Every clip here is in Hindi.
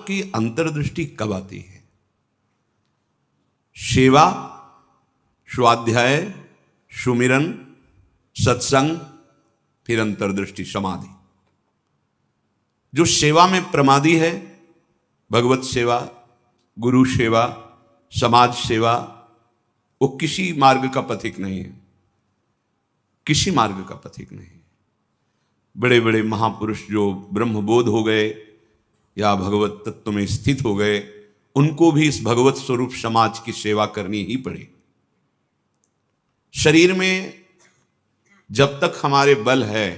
की अंतर्दृष्टि कब आती है? सेवा, स्वाध्याय, सुमिरन, सत्संग, फिर अंतर्दृष्टि समाधि। जो सेवा में प्रमादी है, भगवत सेवा, गुरु सेवा, समाज सेवा, वो किसी मार्ग का पथिक नहीं है, किसी मार्ग का पथिक नहीं। बड़े बड़े महापुरुष जो ब्रह्मबोध हो गए या भगवत तत्व में स्थित हो गए, उनको भी इस भगवत स्वरूप समाज की सेवा करनी ही पड़ी। शरीर में जब तक हमारे बल है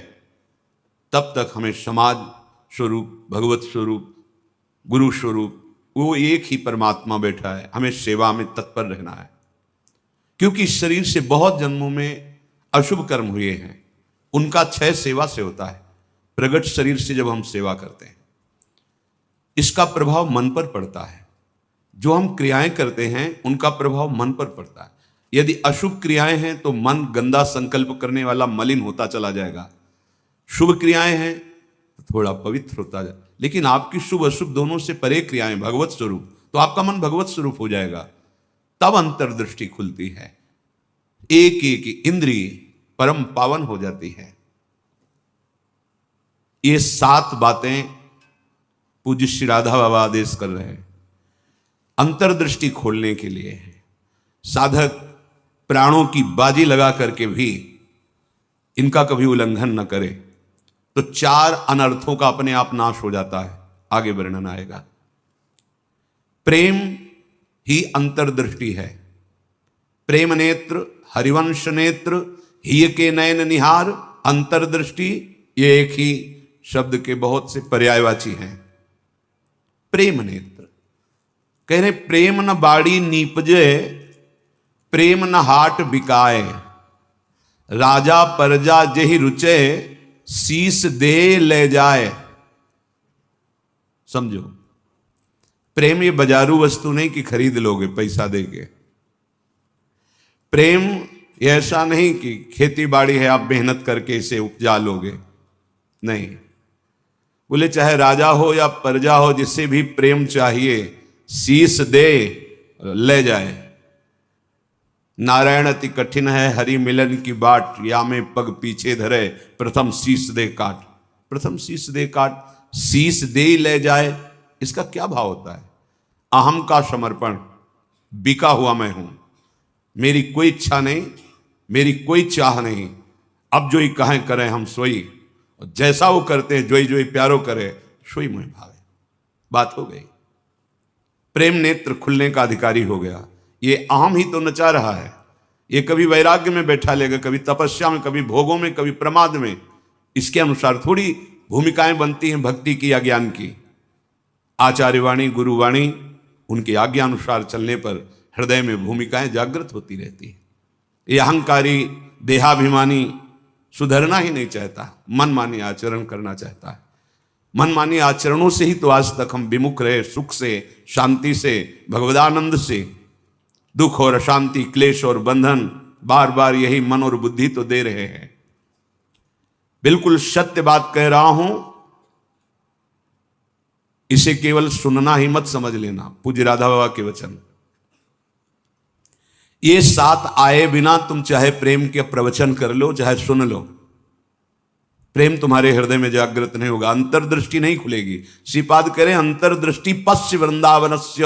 तब तक हमें समाज स्वरूप, भगवत स्वरूप, गुरु स्वरूप, वो एक ही परमात्मा बैठा है, हमें सेवा में तत्पर रहना है। क्योंकि इस शरीर से बहुत जन्मों में अशुभ कर्म हुए हैं, उनका क्षय सेवा से होता है। प्रगट शरीर से जब हम सेवा करते हैं, इसका प्रभाव मन पर पड़ता है। जो हम क्रियाएं करते हैं उनका प्रभाव मन पर पड़ता है। यदि अशुभ क्रियाएं हैं तो मन गंदा संकल्प करने वाला मलिन होता चला जाएगा। शुभ क्रियाएं हैं तो थोड़ा पवित्र होता जाए। लेकिन आपकी शुभ अशुभ दोनों से परे क्रियाएं भगवत स्वरूप, तो आपका मन भगवत स्वरूप हो जाएगा। तब अंतर्दृष्टि खुलती है, एक एक इंद्रिय परम पावन हो जाती है। ये 7 बातें पूज्य श्री राधा बाबा आदेश कर रहे हैं, अंतर्दृष्टि खोलने के लिए है। साधक प्राणों की बाजी लगा करके भी इनका कभी उल्लंघन न करे तो 4 अनर्थों का अपने आप नाश हो जाता है। आगे वर्णन आएगा। प्रेम ही अंतर्दृष्टि है। प्रेम नेत्र, हरिवंश नेत्र, हिय के नयन निहार, अंतर्दृष्टि, ये एक ही शब्द के बहुत से पर्यायवाची हैं। प्रेम नेत्र कह रहे प्रेम न बाड़ी नीपजे, प्रेम न हाट बिकाए, राजा परजा जेहि रुचे, शीस दे ले जाए। समझो, प्रेम ये बाजारू वस्तु नहीं कि खरीद लोगे पैसा देके। प्रेम ये ऐसा नहीं कि खेती बाड़ी है आप मेहनत करके इसे उपजा लोगे, नहीं। बोले चाहे राजा हो या प्रजा हो, जिससे भी प्रेम चाहिए शीस दे ले जाए। नारायण अति कठिन है हरि मिलन की बाट, या में पग पीछे धरे, प्रथम शीस दे काट। प्रथम शीस दे काट, शीस दे ले जाए, इसका क्या भाव होता है? अहम का समर्पण, बिका हुआ मैं हूं, मेरी कोई इच्छा नहीं, मेरी कोई चाह नहीं, अब जो ही कहें करें हम सोई, जैसा वो करते हैं जोई जोई प्यारो करे, सोई मुझे भावे। बात हो गई। प्रेम नेत्र खुलने का अधिकारी हो गया। ये अहम ही तो नचा रहा है। ये कभी वैराग्य में बैठा लेगा, कभी तपस्या में, कभी भोगों में, कभी प्रमाद में। इसके अनुसार थोड़ी भूमिकाएं बनती हैं भक्ति की या ज्ञान की। आचार्यवाणी, गुरुवाणी, उनकी आज्ञा अनुसार चलने पर हृदय में भूमिकाएं जागृत होती रहती है। ये अहंकारी देहाभिमानी सुधरना ही नहीं चाहता, मनमानी आचरण करना चाहता है। मनमानी आचरणों से ही तो आज तक हम विमुख रहे, सुख से, शांति से, भगवदानंद से। दुख और अशांति, क्लेश और बंधन बार बार यही मन और बुद्धि तो दे रहे हैं। बिल्कुल सत्य बात कह रहा हूं, इसे केवल सुनना ही मत समझ लेना। पूज्य राधा बाबा के वचन। ये 7 आए बिना तुम चाहे प्रेम के प्रवचन कर लो, चाहे सुन लो, प्रेम तुम्हारे हृदय में जागृत नहीं होगा, अंतर्दृष्टि नहीं खुलेगी। श्रीपाद करें अंतर्दृष्टि पश्य वृंदावनस्य,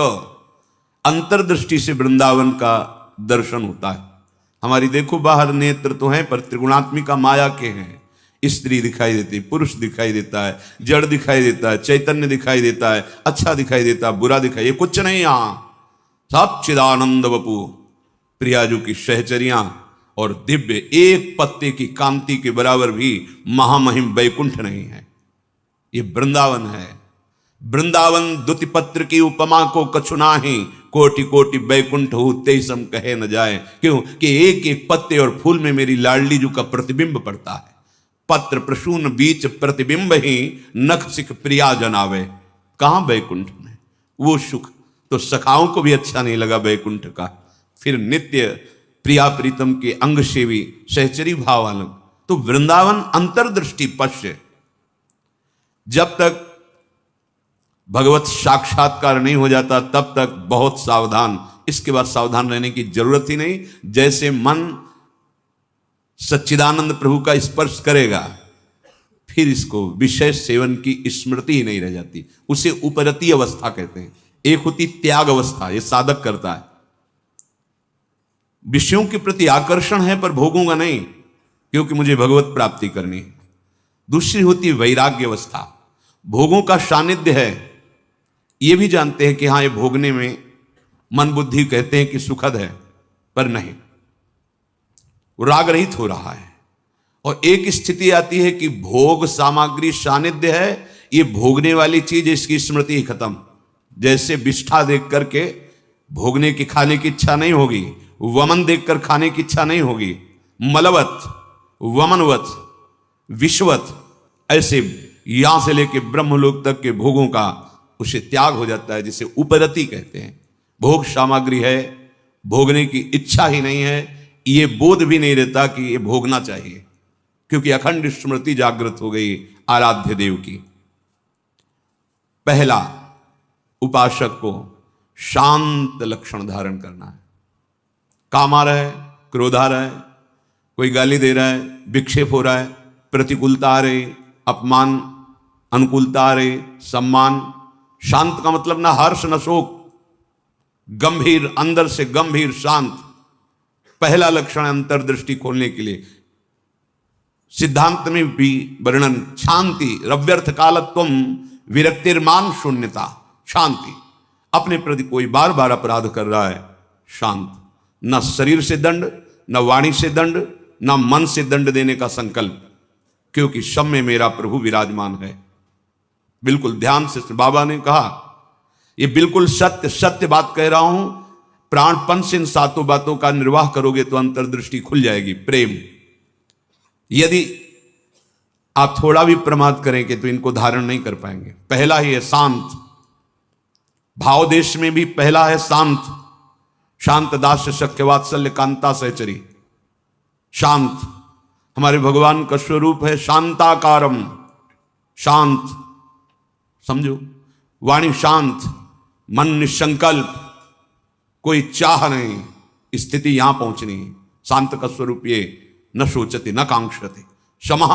अंतर्दृष्टि से वृंदावन का दर्शन होता है। हमारी देखो बाहर नेत्र तो हैं पर त्रिगुणात्मिका माया के हैं। स्त्री दिखाई देती, पुरुष दिखाई देता है, जड़ दिखाई देता है, चैतन्य दिखाई देता है, अच्छा दिखाई देता है, बुरा दिखाई, ये कुछ नहीं। यहां सब चिदानंद वपु, प्रियाजू की सहचरियां और दिव्य एक पत्ते की कांति के बराबर भी महामहिम वैकुंठ नहीं है। ये वृंदावन है। वृंदावन द्युति पत्र की उपमा को कछु नाही, कोटि कोटि वैकुंठ हो तेसम कहे न जाए। क्यों कि एक एक पत्ते और फूल में मेरी लाडली जू का प्रतिबिंब पड़ता है। पत्र प्रसून बीच प्रतिबिंब ही, नख सिख प्रिया जनावे। कहां? वैकुंठ में। वो सुख तो सखाओं को भी अच्छा नहीं लगा वैकुंठ का। फिर नित्य प्रिया प्रीतम के अंग सेवी सहचरी भाव अलग। तो वृंदावन अंतर्दृष्टि पश्य। जब तक भगवत साक्षात्कार नहीं हो जाता तब तक बहुत सावधान। इसके बाद सावधान रहने की जरूरत ही नहीं। जैसे मन सच्चिदानंद प्रभु का स्पर्श करेगा, फिर इसको विषय सेवन की स्मृति ही नहीं रह जाती। उसे उपरती अवस्था कहते हैं। एक होती त्याग अवस्था, ये साधक करता है, विषयों के प्रति आकर्षण है पर भोगूंगा नहीं क्योंकि मुझे भगवत प्राप्ति करनी है। दूसरी होती वैराग्य अवस्था, भोगों का सानिध्य है, ये भी जानते हैं कि हाँ ये भोगने में मन बुद्धि कहते हैं कि सुखद है, पर नहीं, वो राग रहित हो रहा है। और एक स्थिति आती है कि भोग सामग्री सानिध्य है, ये भोगने वाली चीज, इसकी स्मृति ही खत्म। जैसे विष्ठा देख करके भोगने की खाने की इच्छा नहीं होगी, वमन देखकर खाने की इच्छा नहीं होगी, मलवत वमनवत विश्वत, ऐसे यहां से लेके ब्रह्मलोक तक के भोगों का उसे त्याग हो जाता है, जिसे उपरति कहते हैं। भोग सामग्री है, भोगने की इच्छा ही नहीं है, ये बोध भी नहीं रहता कि ये भोगना चाहिए, क्योंकि अखंड स्मृति जागृत हो गई आराध्य देव की। पहला, उपासक को शांत लक्षण धारण करना है। काम आ रहा है, क्रोध आ रहा है, कोई गाली दे रहा है, विक्षेप हो रहा है, प्रतिकूलता आ रही, अपमान, अनुकूलता आ रही, सम्मान। शांत का मतलब ना हर्ष न शोक, गंभीर, अंदर से गंभीर शांत। पहला लक्षण अंतर्दृष्टि खोलने के लिए सिद्धांत में भी वर्णन, शांति रव्यर्थ कालत्वम विरक्तिर्मान शून्यता। शांति, अपने प्रति कोई बार बार अपराध कर रहा है, शांत, न शरीर से दंड, न वाणी से दंड, न मन से दंड देने का संकल्प, क्योंकि सब में मेरा प्रभु विराजमान है। बिल्कुल ध्यान से, बाबा ने कहा ये बिल्कुल सत्य सत्य बात कह रहा हूं, प्राणपन से इन सातों बातों का निर्वाह करोगे तो अंतर्दृष्टि खुल जाएगी। प्रेम, यदि आप थोड़ा भी प्रमाद करेंगे तो इनको धारण नहीं कर पाएंगे। पहला ही है शांत, भाव देश में भी पहला है शांत। शांत दास्य शक्य वात्सल्य कांता सहचरी। शांत हमारे भगवान का स्वरूप है, शांताकारम, शांत। समझो, वाणी शांत, मन निसंकल्प, कोई चाह नहीं, स्थिति यहां पहुंचनी है। शांत का स्वरूप ये, न शोचते न कांक्षते, क्षमा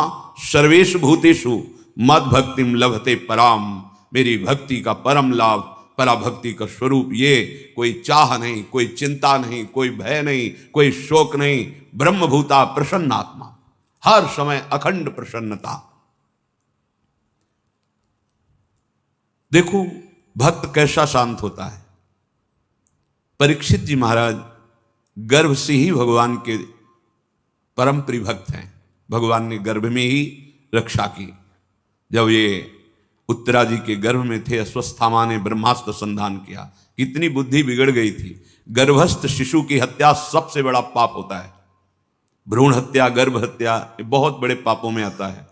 सर्वेषु भूतेषु मद भक्तिम लभते पराम। मेरी भक्ति का परम लाभ, पराभक्ति का स्वरूप ये, कोई चाह नहीं, कोई चिंता नहीं, कोई भय नहीं, कोई शोक नहीं, ब्रह्मभूता प्रसन्नात्मा, हर समय अखंड प्रसन्नता। देखो भक्त कैसा शांत होता है। परीक्षित जी महाराज गर्भ से ही भगवान के परम प्रिय भक्त हैं। भगवान ने गर्भ में ही रक्षा की। जब ये उत्तरा जी के गर्भ में थे, अश्वस्थामा ने ब्रह्मास्त्र संधान किया। कितनी बुद्धि बिगड़ गई थी। गर्भस्थ शिशु की हत्या सबसे बड़ा पाप होता है। भ्रूण हत्या, गर्भ हत्या, ये बहुत बड़े पापों में आता है।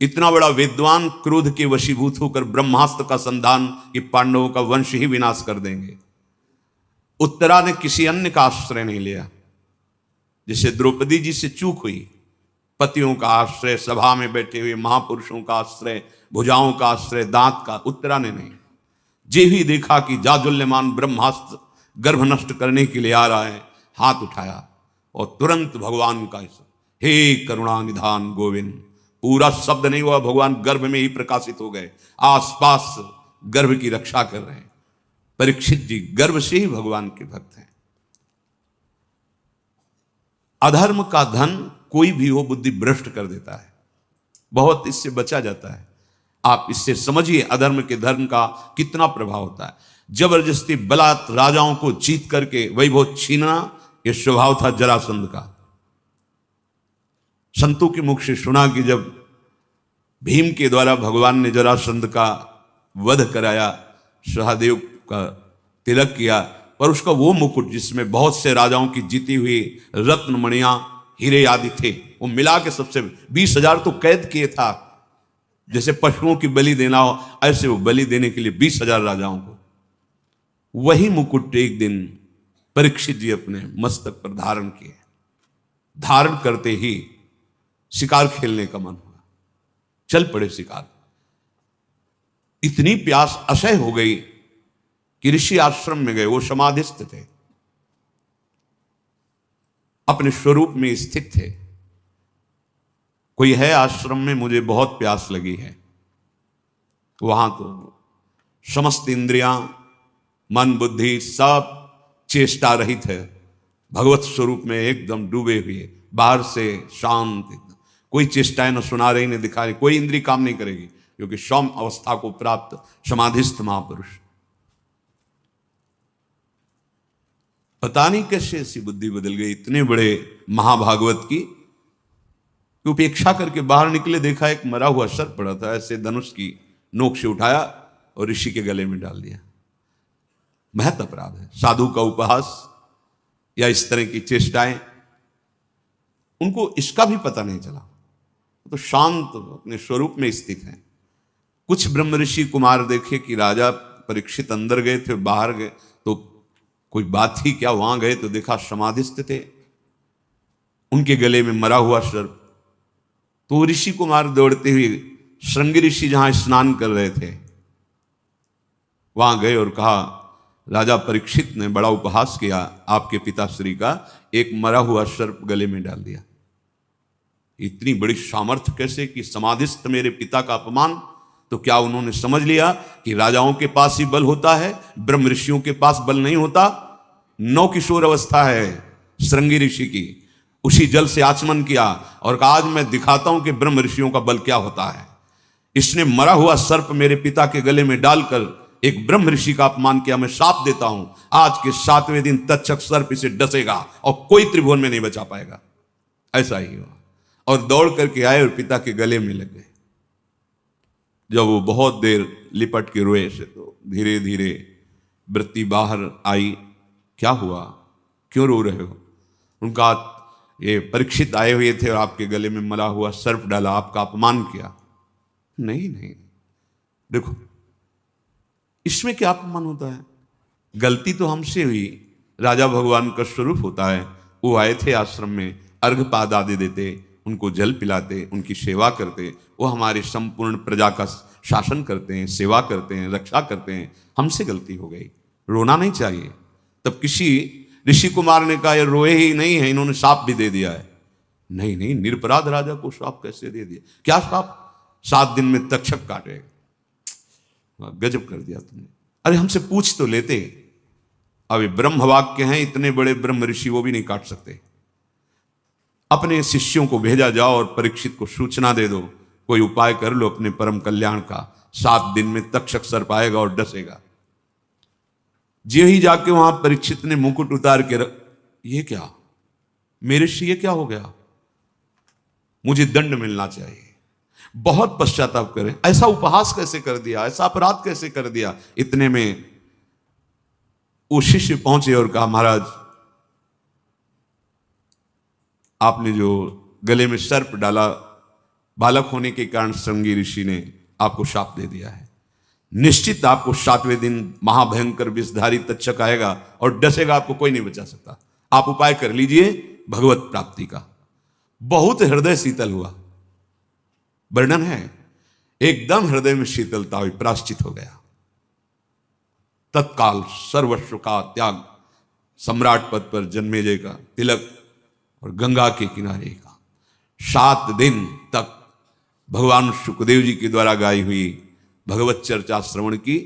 इतना बड़ा विद्वान क्रोध के वशीभूत होकर ब्रह्मास्त्र का संधान, कि पांडवों का वंश ही विनाश कर देंगे। उत्तरा ने किसी अन्य का आश्रय नहीं लिया। जिसे द्रौपदी जी से चूक हुई, पतियों का आश्रय, सभा में बैठे हुए महापुरुषों का आश्रय, भुजाओं का आश्रय, दांत का, उत्तरा ने नहीं। जे ही देखा कि जाजुल्यमान ब्रह्मास्त्र गर्भ नष्ट करने के लिए आ रहा है, हाथ उठाया और तुरंत भगवान का, हे करुणा निधान गोविंद, पूरा शब्द नहीं हुआ, भगवान गर्भ में ही प्रकाशित हो गए, आसपास गर्भ की रक्षा कर रहे हैं। परीक्षित जी गर्भ से ही भगवान के भक्त हैं। अधर्म का धन कोई भी हो बुद्धि भ्रष्ट कर देता है, बहुत इससे बचा जाता है। आप इससे समझिए अधर्म के धर्म का कितना प्रभाव होता है। जबरदस्ती बलात् राजाओं को जीत करके वैभव छीनना, यह स्वभाव था जरासंध का। संतों के मुख से सुना कि जब भीम के द्वारा भगवान ने जरासंध का वध कराया, सहदेव का तिलक किया, और उसका वो मुकुट जिसमें बहुत से राजाओं की जीती हुई रत्न मणियां, हीरे आदि थे, वो मिला के सबसे 20,000 तो कैद किए था। जैसे पशुओं की बलि देना हो, ऐसे वो बलि देने के लिए 20,000 राजाओं को। वही मुकुट एक दिन परीक्षित जी अपने मस्तक पर धारण किए। धारण करते ही शिकार खेलने का मन हुआ, चल पड़े शिकार। इतनी प्यास असह्य हो गई कि ऋषि आश्रम में गए। वो समाधिस्थ थे, अपने स्वरूप में स्थित थे। कोई है आश्रम में, मुझे बहुत प्यास लगी है। वहां तो समस्त इंद्रियां, मन, बुद्धि सब चेष्टा रहित है, भगवत स्वरूप में एकदम डूबे हुए, बाहर से शांत एकदम। कोई चेष्टाएं न सुना रही, न दिखा रही, कोई इंद्री काम नहीं करेगी, क्योंकि सौम्य अवस्था को प्राप्त समाधिस्थ महापुरुष। पता नहीं कैसे ऐसी बुद्धि बदल गई इतने बड़े महाभागवत की। उपेक्षा करके बाहर निकले, देखा एक मरा हुआ सर्प पड़ा था, ऐसे धनुष की नोक से उठाया और ऋषि के गले में डाल दिया। महत अपराध है। साधु का उपहास या इस तरह की चेष्टाएं, उनको इसका भी पता नहीं चला, तो शांत अपने स्वरूप में स्थित हैं। कुछ ब्रह्म ऋषि कुमार देखे कि राजा परीक्षित अंदर गए थे, बाहर गए तो कोई बात ही क्या, वहां गए तो देखा समाधिस्थ थे, उनके गले में मरा हुआ सर्प। तो ऋषि कुमार दौड़ते हुए श्रृंगी ऋषि जहां स्नान कर रहे थे वहां गए और कहा, राजा परीक्षित ने बड़ा उपहास किया आपके पिताश्री का, एक मरा हुआ सर्प गले में डाल दिया। इतनी बड़ी सामर्थ्य कैसे कि समाधिस्थ मेरे पिता का अपमान। तो क्या उन्होंने समझ लिया कि राजाओं के पास ही बल होता है, ब्रह्म ऋषियों के पास बल नहीं होता? नौ किशोर अवस्था है श्रृंगी ऋषि की, उसी जल से आचमन किया और कहा आज मैं दिखाता हूं कि ब्रह्म ऋषियों का बल क्या होता है। इसने मरा हुआ सर्प मेरे पिता के गले में डालकर एक ब्रह्म ऋषि का अपमान किया। मैं शाप देता हूं, आज के 7वें दिन तक्षक सर्प इसे डसेगा और कोई त्रिभुवन में नहीं बचा पाएगा। ऐसा ही हुआ और दौड़ करके आए और पिता के गले में लग गए। जब वो बहुत देर लिपट के रोए से, तो धीरे धीरे वृत्ति बाहर आई। क्या हुआ, क्यों रो रहे हो? उनका ये परीक्षित आए हुए थे और आपके गले में मरा हुआ सर्प डाला, आपका अपमान किया। नहीं नहीं, देखो इसमें क्या अपमान होता है? गलती तो हमसे हुई, राजा भगवान का स्वरूप होता है। वो आए थे आश्रम में, अर्घपाद आदि देते, उनको जल पिलाते, उनकी सेवा करते। वो हमारे संपूर्ण प्रजा का शासन करते हैं, सेवा करते हैं, रक्षा करते हैं। हमसे गलती हो गई, रोना नहीं चाहिए। तब किसी ऋषि कुमार ने कहा ये रोए ही नहीं है, इन्होंने शाप भी दे दिया है। नहीं नहीं, निरपराध राजा को शाप कैसे दे दिया? क्या शाप? 7 दिन में तक्षक काटे। गजब कर दिया तुमने। अरे हमसे पूछ तो लेते। अभी ब्रह्म वाक्य हैं, इतने बड़े ब्रह्म ऋषि वो भी नहीं काट सकते। अपने शिष्यों को भेजा जाओ और परीक्षित को सूचना दे दो, कोई उपाय कर लो अपने परम कल्याण का, 7 दिन में तक्षक सर्प आएगा और डसेगा। जी ही जाके वहां परीक्षित ने मुकुट उतार के ये क्या मेरे से, ये क्या हो गया? मुझे दंड मिलना चाहिए। बहुत पश्चाताप करें, ऐसा उपहास कैसे कर दिया, ऐसा अपराध कैसे कर दिया। इतने में वो शिष्य पहुंचे और कहा महाराज आपने जो गले में सर्प डाला, बालक होने के कारण श्रृंगी ऋषि ने आपको शाप दे दिया है। निश्चित आपको 7वें दिन महाभयंकर विषधारी तक्षक आएगा और डसेगा, आपको कोई नहीं बचा सकता। आप उपाय कर लीजिए भगवत प्राप्ति का। बहुत हृदय शीतल हुआ, वर्णन है, एकदम हृदय में शीतलता हुई, प्राश्चित हो गया। तत्काल सर्वस्व का त्याग, सम्राट पद पर जन्मेजय का तिलक और गंगा के किनारे का। 7 दिन तक भगवान सुखदेव जी के द्वारा गाई हुई भगवत चर्चा श्रवण की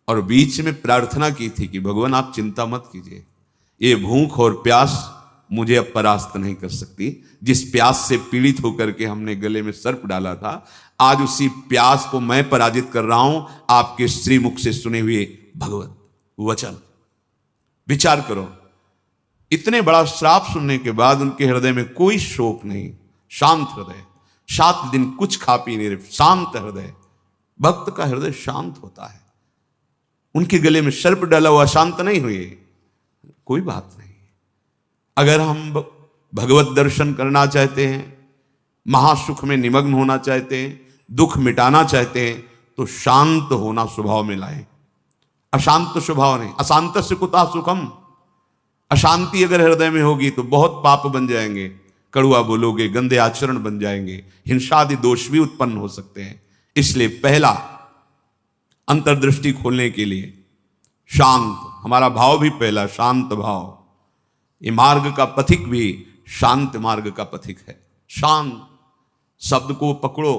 और बीच में प्रार्थना की थी कि भगवान आप चिंता मत कीजिए, ये भूख और प्यास मुझे अब परास्त नहीं कर सकती। जिस प्यास से पीड़ित होकर के हमने गले में सर्प डाला था, आज उसी प्यास को मैं पराजित कर रहा हूं आपके श्रीमुख से सुने हुए भगवत वचन। विचार करो, इतने बड़ा श्राप सुनने के बाद उनके हृदय में कोई शोक नहीं, शांत हृदय। 7 दिन कुछ खा पी नहीं रहे, शांत हृदय। भक्त का हृदय शांत होता है। उनके गले में सर्प डाला हुआ शांत नहीं हुए, कोई बात नहीं। अगर हम भगवत दर्शन करना चाहते हैं, महासुख में निमग्न होना चाहते हैं, दुख मिटाना चाहते हैं, तो शांत होना स्वभाव में लाएं। अशांत स्वभाव नहीं। अशांत से कुतः सुखम। अशांति अगर हृदय में होगी तो बहुत पाप बन जाएंगे, कड़ुआ बोलोगे, गंदे आचरण बन जाएंगे, हिंसा आदि दोष भी उत्पन्न हो सकते हैं। इसलिए पहला अंतर्दृष्टि खोलने के लिए। शांत, हमारा भाव भी पहला शांत भाव। ये मार्ग का पथिक भी शांत मार्ग का पथिक है। शांत शब्द को पकड़ो,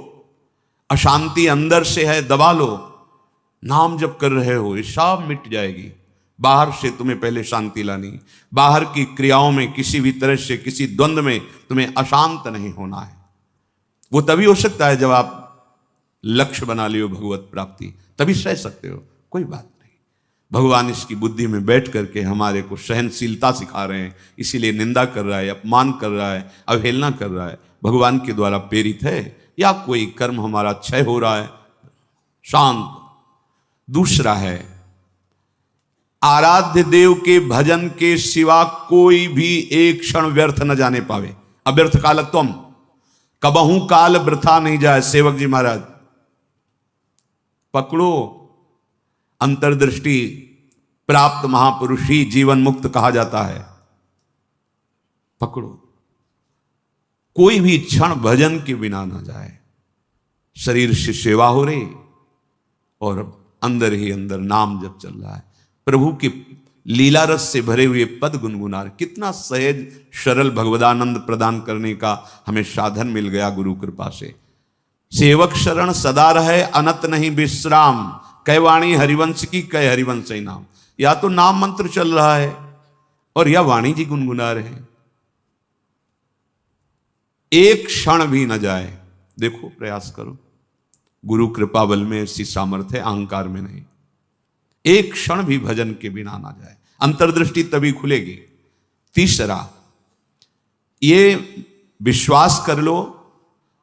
अशांति अंदर से है दबा लो, नाम जब कर रहे हो ये सब मिट जाएगी। बाहर से तुम्हें पहले शांति लानी, बाहर की क्रियाओं में किसी भी तरह से किसी द्वंद्व में तुम्हें अशांत नहीं होना है। वो तभी हो सकता है जब आप लक्ष्य बना लियो भगवत प्राप्ति, तभी सह सकते हो, कोई बात नहीं। भगवान इसकी बुद्धि में बैठ करके हमारे को सहनशीलता सिखा रहे हैं, इसीलिए निंदा कर रहा है, अपमान कर रहा है, अवहेलना कर रहा है। भगवान के द्वारा प्रेरित है या कोई कर्म हमारा क्षय हो रहा है, शांत। दूसरा है आराध्य देव के भजन के सिवा कोई भी एक क्षण व्यर्थ न जाने पावे। अव्यर्थ कालत्वम, कबहू काल वृथा नहीं जाए। सेवक जी महाराज पकड़ो, अंतर्दृष्टि प्राप्त महापुरुष ही जीवन मुक्त कहा जाता है। पकड़ो, कोई भी क्षण भजन के बिना ना जाए। शरीर से सेवा हो रही और अंदर ही अंदर नाम जब चल रहा है, प्रभु के लीला रस से भरे हुए पद गुनगुना रहे। कितना सहज सरल भगवदानंद प्रदान करने का हमें साधन मिल गया गुरु कृपा से। सेवक शरण सदा रहे, अनत नहीं विश्राम। कै वाणी हरिवंश की, कै हरिवंश ही नाम। या तो नाम मंत्र चल रहा है और या वाणी जी गुनगुना रहे हैं। एक क्षण भी न जाए। देखो, प्रयास करो, गुरु कृपा बल में ऐसी सामर्थ्य, अहंकार में नहीं। एक क्षण भी भजन के बिना ना जाए, अंतर्दृष्टि तभी खुलेगी। तीसरा, ये विश्वास कर लो,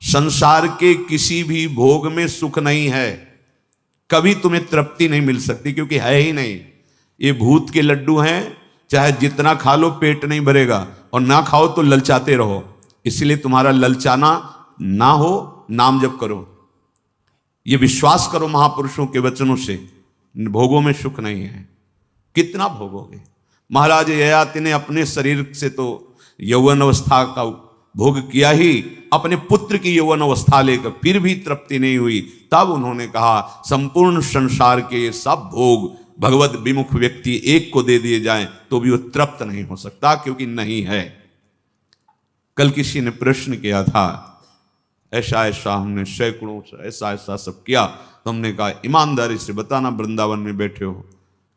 संसार के किसी भी भोग में सुख नहीं है। कभी तुम्हें तृप्ति नहीं मिल सकती, क्योंकि है ही नहीं। ये भूत के लड्डू हैं, चाहे जितना खा लो पेट नहीं भरेगा, और ना खाओ तो ललचाते रहो। इसलिए तुम्हारा ललचाना ना हो, नाम जप करो। ये विश्वास करो महापुरुषों के वचनों से, भोगों में सुख नहीं है। कितना भोगोगे? महाराज ययाति ने अपने शरीर से तो यौवन अवस्था का भोग किया ही, अपने पुत्र की यौवन अवस्था लेकर फिर भी तृप्ति नहीं हुई। तब उन्होंने कहा, संपूर्ण संसार के ये सब भोग भगवत विमुख व्यक्ति एक को दे दिए जाएं तो भी वो तृप्त नहीं हो सकता, क्योंकि नहीं है। कल किसी ने प्रश्न किया था, ऐसा ऐसा हमने सैकड़ों ऐसा ऐसा सब किया, तो हमने कहा ईमानदारी से बताना, वृंदावन में बैठे हो,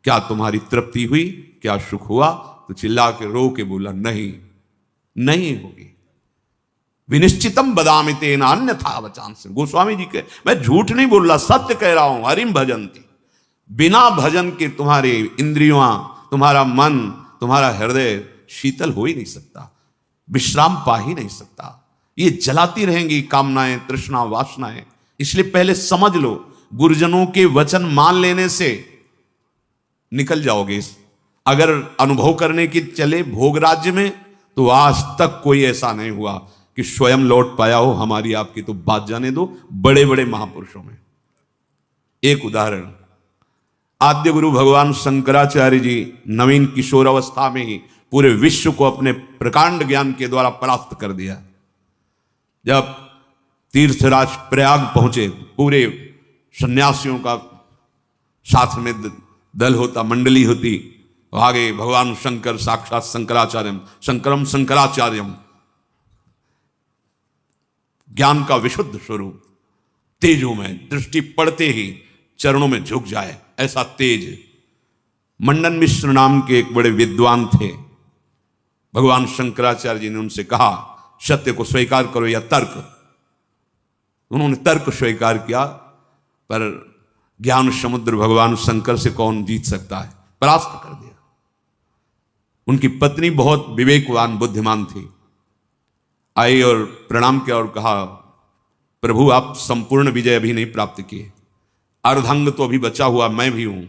क्या तुम्हारी तृप्ति हुई, क्या सुख हुआ? तो चिल्ला के रो के बोला, नहीं, नहीं होगी। विनिश्चितम बदामि तेन अन्यथा वचांसि। गोस्वामी जी के, मैं झूठ नहीं बोल रहा, सत्य कह रहा हूं। हरिम भजन्ति, बिना भजन के तुम्हारे इंद्रियां, तुम्हारा मन, तुम्हारा हृदय शीतल हो ही नहीं सकता, विश्राम पा ही नहीं सकता। ये जलाती रहेंगी कामनाएं, तृष्णा, वासनाएं। इसलिए पहले समझ लो, गुरुजनों के वचन मान लेने से निकल जाओगे। अगर अनुभव करने की चले भोग राज्य में, तो आज तक कोई ऐसा नहीं हुआ कि स्वयं लौट पाया हो। हमारी आपकी तो बात जाने दो, बड़े बड़े महापुरुषों में। एक उदाहरण, आद्य गुरु भगवान शंकराचार्य जी नवीन किशोर अवस्था में ही पूरे विश्व को अपने प्रकांड ज्ञान के द्वारा परास्त कर दिया। जब तीर्थराज प्रयाग पहुंचे, पूरे सन्यासियों का साथ में दल होता, मंडली होती, आगे भगवान शंकर साक्षात शंकराचार्यम, शंकरम शंकराचार्यम, ज्ञान का विशुद्ध स्वरूप, तेजों में दृष्टि पड़ते ही चरणों में झुक जाए, ऐसा तेज। मंडन मिश्र नाम के एक बड़े विद्वान थे। भगवान शंकराचार्य जी ने उनसे कहा, सत्य को स्वीकार करो या तर्क। उन्होंने तर्क स्वीकार किया, पर ज्ञान समुद्र भगवान शंकर से कौन जीत सकता है, परास्त कर दिया। उनकी पत्नी बहुत विवेकवान बुद्धिमान थी, आई और प्रणाम किया और कहा, प्रभु आप संपूर्ण विजय अभी नहीं प्राप्त किए, अर्धांग तो अभी बचा हुआ मैं भी हूं,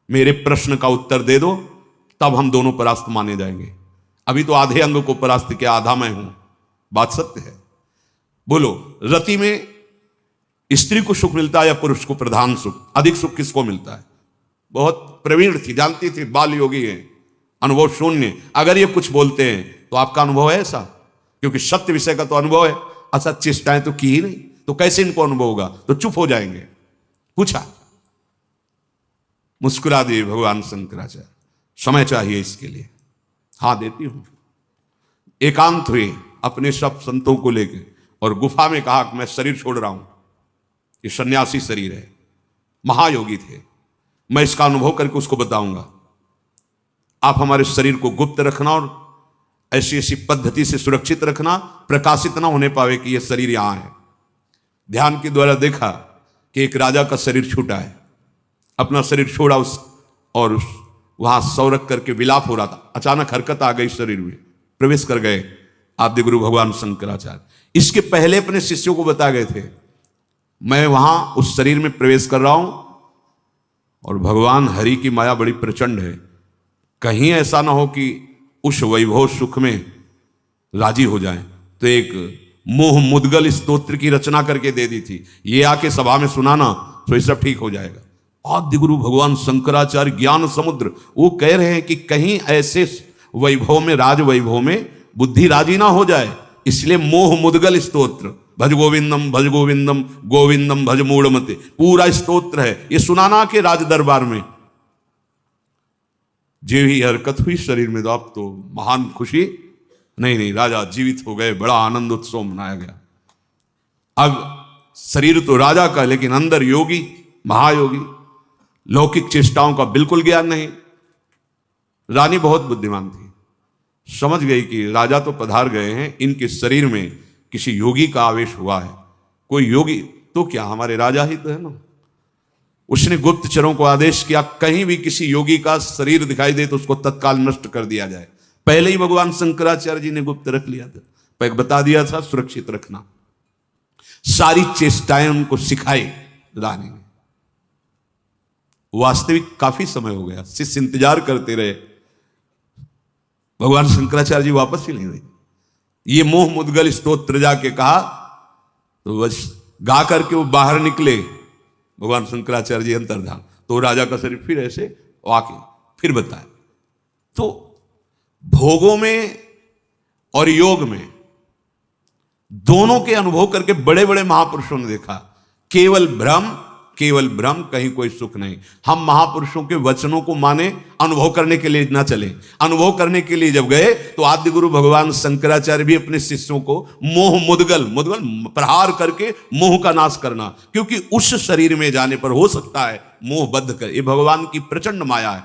मेरे प्रश्न का उत्तर दे दो, तब हम दोनों परास्त माने जाएंगे। अभी तो आधे अंग को परास्त किया, आधा मैं हूं। बात सत्य है। बोलो, रति में स्त्री को सुख मिलता है या पुरुष को प्रधान सुख? अधिक सुख किसको मिलता है? बहुत प्रवीण थी, जानती थी, बाल योगी है, अनुभव शून्य। अगर ये कुछ बोलते हैं तो आपका अनुभव है ऐसा, क्योंकि सत्य विषय का तो अनुभव है, असत चेष्टाएं तो की ही नहीं, तो कैसे इनको अनुभव होगा? तो चुप हो जाएंगे। पूछा, मुस्कुरा दिए भगवान शंकराचार्य, समय चाहिए इसके लिए। हाँ देती हूं। एकांत हुए अपने सब संतों को लेकर और गुफा में कहा कि मैं शरीर छोड़ रहा हूं, ये सन्यासी शरीर है। महायोगी थे, मैं इसका अनुभव करके उसको बताऊंगा। आप हमारे शरीर को गुप्त रखना और ऐसी ऐसी पद्धति से सुरक्षित रखना, प्रकाशित ना होने पावे कि यह शरीर यहां है। ध्यान के द्वारा देखा कि एक राजा का शरीर छूटा है, अपना शरीर छोड़ा और वहां सौरख करके विलाप हो रहा था। अचानक हरकत आ गई शरीर में, प्रवेश कर गए आद्य गुरु भगवान शंकराचार्य। इसके पहले अपने शिष्यों को बता गए थे, मैं वहां उस शरीर में प्रवेश कर रहा हूं और भगवान हरि की माया बड़ी प्रचंड है, कहीं ऐसा ना हो कि उस वैभव सुख में राजी हो जाए। तो एक मोह मुद्गल स्तोत्र की रचना करके दे दी थी, ये आके सभा में सुनाना तो ये सब ठीक हो जाएगा। आद्य गुरु भगवान शंकराचार्य ज्ञान समुद्र, वो कह रहे हैं कि कहीं ऐसे वैभव में, राज वैभव में बुद्धि राजी ना हो जाए, इसलिए मोह मुद्गल स्तोत्र, भज गोविंदम भज गोविंदम गोविंदम भज मूढ़मते, पूरा स्तोत्र है, ये सुनाना के राज दरबार में। जो ही हरकत हुई शरीर में, आप तो महान खुशी, नहीं राजा जीवित हो गए, बड़ा आनंद उत्सव मनाया गया। अब शरीर तो राजा का, लेकिन अंदर योगी, महायोगी, लौकिक चेष्टाओं का बिल्कुल ज्ञान नहीं। रानी बहुत बुद्धिमान थी, समझ गई कि राजा तो पधार गए हैं, इनके शरीर में किसी योगी का आवेश हुआ है। कोई योगी तो क्या, हमारे राजा ही तो है ना। उसने गुप्तचरों को आदेश किया, कहीं भी किसी योगी का शरीर दिखाई दे तो उसको तत्काल नष्ट कर दिया जाए। पहले ही भगवान शंकराचार्य जी ने गुप्त रख लिया था, बता दिया था सुरक्षित रखना। सारी चेष्टाएं उनको सिखाई रानी ने। वास्तविक काफी समय हो गया, शिष्य इंतजार करते रहे, भगवान शंकराचार्य जी वापस ही नहीं हुए। ये मोह मुद्गल स्तोत्र जाके कहा तो बस गा करके वो बाहर निकले, भगवान शंकराचार्य जी अंतर्धान, तो राजा का शरीर फिर ऐसे वाके फिर बताया। तो भोगों में और योग में दोनों के अनुभव करके बड़े बड़े महापुरुषों ने देखा, केवल भ्रम, कहीं कोई सुख नहीं। हम महापुरुषों के वचनों को माने, अनुभव करने के लिए ना चले। अनुभव करने के लिए जब गए तो आद्य गुरु भगवान शंकराचार्य भी अपने शिष्यों को मोह मुद्गल प्रहार करके मोह का नाश करना, क्योंकि उस शरीर में जाने पर हो सकता है मोह बद्ध कर, ये भगवान की प्रचंड माया है।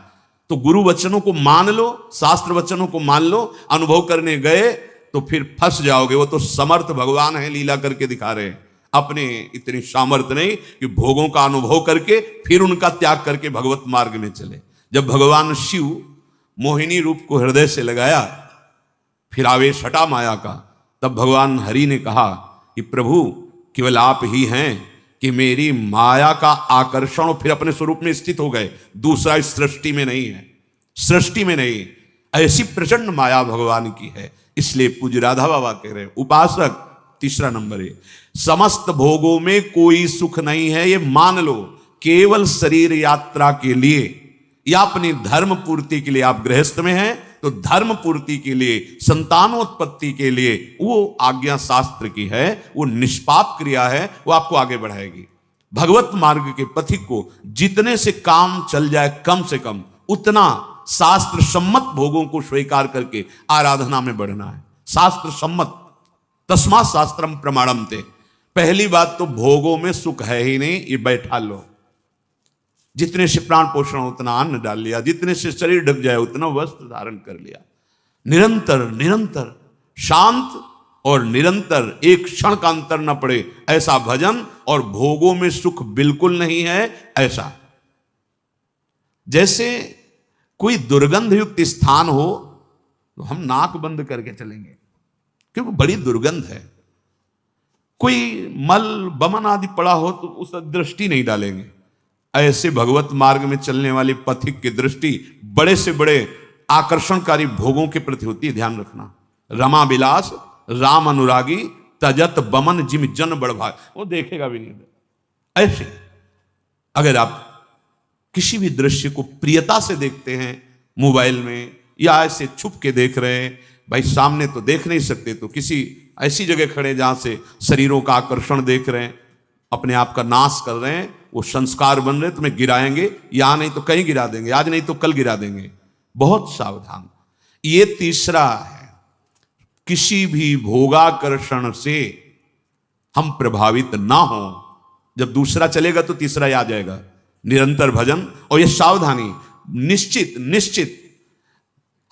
तो गुरु वचनों को मान लो, शास्त्र वचनों को मान लो, अनुभव करने गए तो फिर फंस जाओगे। वो तो समर्थ भगवान है, लीला करके दिखा रहे हैं। अपने इतनी सामर्थ्य नहीं कि भोगों का अनुभव करके फिर उनका त्याग करके भगवत मार्ग में चले। जब भगवान शिव मोहिनी रूप को हृदय से लगाया, फिर आवेश हटा माया का, तब भगवान हरि ने कहा कि प्रभु केवल आप ही हैं कि मेरी माया का आकर्षण, फिर अपने स्वरूप में स्थित हो गए। दूसरा इस सृष्टि में नहीं है, सृष्टि में नहीं, ऐसी प्रचंड माया भगवान की है। इसलिए पूज्य राधा बाबा कह रहे हैं, उपासक तीसरा नंबर है, समस्त भोगों में कोई सुख नहीं है, ये मान लो। केवल शरीर यात्रा के लिए या अपनी धर्म पूर्ति के लिए, आप गृहस्थ में हैं तो धर्म पूर्ति के लिए, संतानोत्पत्ति के लिए वो आज्ञा शास्त्र की है, वो निष्पाप क्रिया है, वो आपको आगे बढ़ाएगी। भगवत मार्ग के पथिक को जितने से काम चल जाए कम से कम, उतना शास्त्र सम्मत भोगों को स्वीकार करके आराधना में बढ़ना है। शास्त्र सम्मत, तस्मात् शास्त्रम प्रमाणम ते। पहली बात तो भोगों में सुख है ही नहीं, ये बैठा लो। जितने से प्राण पोषण उतना अन्न डाल लिया, जितने से शरीर ढक जाए उतना वस्त्र धारण कर लिया। निरंतर शांत और निरंतर, एक क्षण का अंतर न पड़े ऐसा भजन, और भोगों में सुख बिल्कुल नहीं है ऐसा। जैसे कोई दुर्गंध युक्त स्थान हो तो हम नाक बंद करके चलेंगे क्योंकि बड़ी दुर्गंध है। कोई मल बमन आदि पड़ा हो तो उस दृष्टि नहीं डालेंगे। ऐसे भगवत मार्ग में चलने वाली पथिक की दृष्टि बड़े से बड़े आकर्षणकारी भोगों के प्रति होती है, ध्यान रखना। रमा विलास राम अनुरागी तजत बमन जिम जन बड़भाग, वो देखेगा भी नहीं। ऐसे अगर आप किसी भी दृश्य को प्रियता से देखते हैं मोबाइल में, या ऐसे छुप के देख रहे हैं, भाई सामने तो देख नहीं सकते तो किसी ऐसी जगह खड़े जहां से शरीरों का आकर्षण देख रहे हैं, अपने आप का नाश कर रहे हैं, वो संस्कार बन रहे, तुम्हें गिराएंगे, यहां नहीं तो कहीं गिरा देंगे, आज नहीं तो कल गिरा देंगे। बहुत सावधान। ये तीसरा है, किसी भी भोगाकर्षण से हम प्रभावित ना हो। जब दूसरा चलेगा तो तीसरा ही आ जाएगा, निरंतर भजन। और ये सावधानी, निश्चित निश्चित।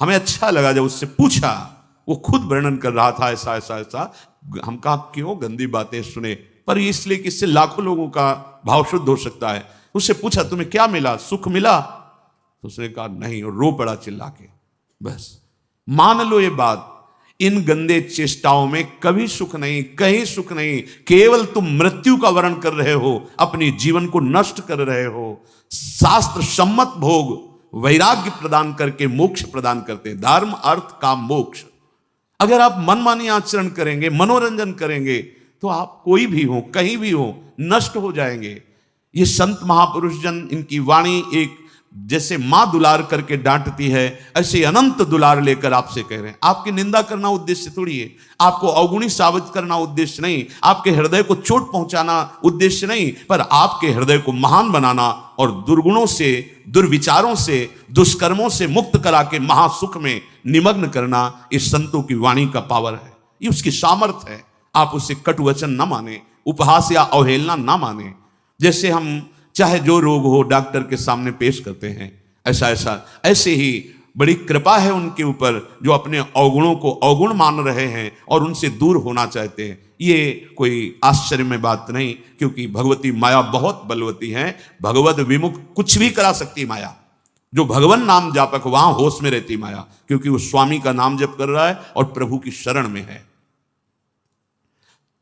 हमें अच्छा लगा जब उससे पूछा, वो खुद वर्णन कर रहा था ऐसा ऐसा ऐसा। हम कहा क्यों गंदी बातें सुने, पर इसलिए कि इससे लाखों लोगों का भाव शुद्ध हो सकता है। उससे पूछा तुम्हें क्या मिला, सुख मिला? तो उसने कहा नहीं, और रो पड़ा चिल्ला के। बस मान लो ये बात, इन गंदे चेष्टाओं में कभी सुख नहीं, कहीं सुख नहीं। केवल तुम मृत्यु का वर्ण कर रहे हो, अपनी जीवन को नष्ट कर रहे हो। शास्त्र सम्मत भोग वैराग्य प्रदान करके मोक्ष प्रदान करते हैं, धर्म अर्थ काम मोक्ष। अगर आप मनमानी आचरण करेंगे, मनोरंजन करेंगे, तो आप कोई भी हो, कहीं भी हो, नष्ट हो जाएंगे। ये संत महापुरुष जन, इनकी वाणी एक जैसे मां दुलार करके डांटती है, ऐसे अनंत दुलार लेकर आपसे कह रहे हैं। आपकी निंदा करना उद्देश्य थोड़ी है, आपको अवगुणी साबित करना उद्देश्य नहीं, आपके हृदय को चोट पहुंचाना उद्देश्य नहीं, पर आपके हृदय को महान बनाना और दुर्गुणों से, दुर्विचारों से, दुष्कर्मों से मुक्त करा के महासुख में निमग्न करना, इस संतों की वाणी का पावर है, ये उसकी सामर्थ्य है। आप उसे कटुवचन ना माने, उपहास या अवहेलना ना माने। जैसे हम चाहे जो रोग हो डॉक्टर के सामने पेश करते हैं, ऐसे ही बड़ी कृपा है उनके ऊपर जो अपने अवगुणों को अवगुण मान रहे हैं और उनसे दूर होना चाहते हैं। ये कोई आश्चर्य में बात नहीं, क्योंकि भगवती माया बहुत बलवती है। भगवत विमुख कुछ भी करा सकती माया। जो भगवान नाम जापक वहां होश में रहती माया, क्योंकि वो स्वामी का नाम जप कर रहा है और प्रभु की शरण में है।